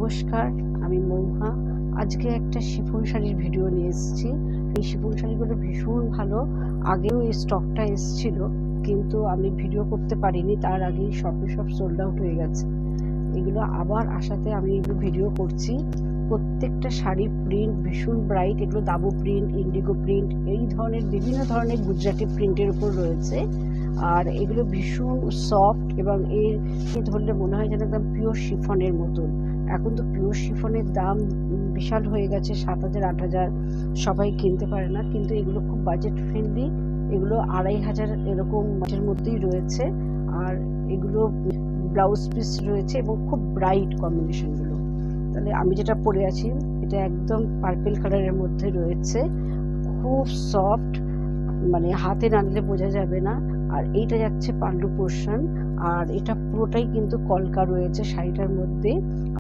নমস্কার, আমি মৌহা। আজকে একটা শিফন শাড়ির ভিডিও নিয়ে এসেছি। এই শিফন শাড়িগুলো ভীষণ ভালো। আগেও এই স্টকটা এসেছিল, কিন্তু আমি ভিডিও করতে পারিনি, তার আগেই সব সোল্ড আউট হয়ে গেছে। এগুলো আবার আসাতে আমি এগুলো ভিডিও করছি। প্রত্যেকটা শাড়ি প্রিন্ট ভীষণ ব্রাইট। এগুলো দাবো প্রিন্ট, ইন্ডিগো প্রিন্ট, এই ধরনের বিভিন্ন ধরনের গুজরাটি প্রিন্টের উপর রয়েছে। আর এগুলো ভীষণ সফট এবং এর ধরলে মনে হয় যেন একদম পিওর শিফনের মতন। এখন তো পিওর শিফনের দাম বিশাল হয়ে গেছে, 7,000 8,000, সবাই কিনতে পারে না, কিন্তু এগুলো খুব বাজেট ফ্রেন্ডলি। এগুলো 2,500 এরকম মাঝের মধ্যেই রয়েছে। আর এগুলো ব্লাউজ পিস রয়েছে এবং খুব ব্রাইট কম্বিনেশনগুলো। তাহলে আমি যেটা পরে আছি এটা একদম পার্পল কালারের মধ্যে রয়েছে, খুব সফট, মানে হাতে না নিলে বোঝা যাবে না। আর এইটা যাচ্ছে পাল্লু পোর্শন, আর এটা পুরোটাই কিন্তু কলকা রয়েছে শাড়িটার মধ্যে।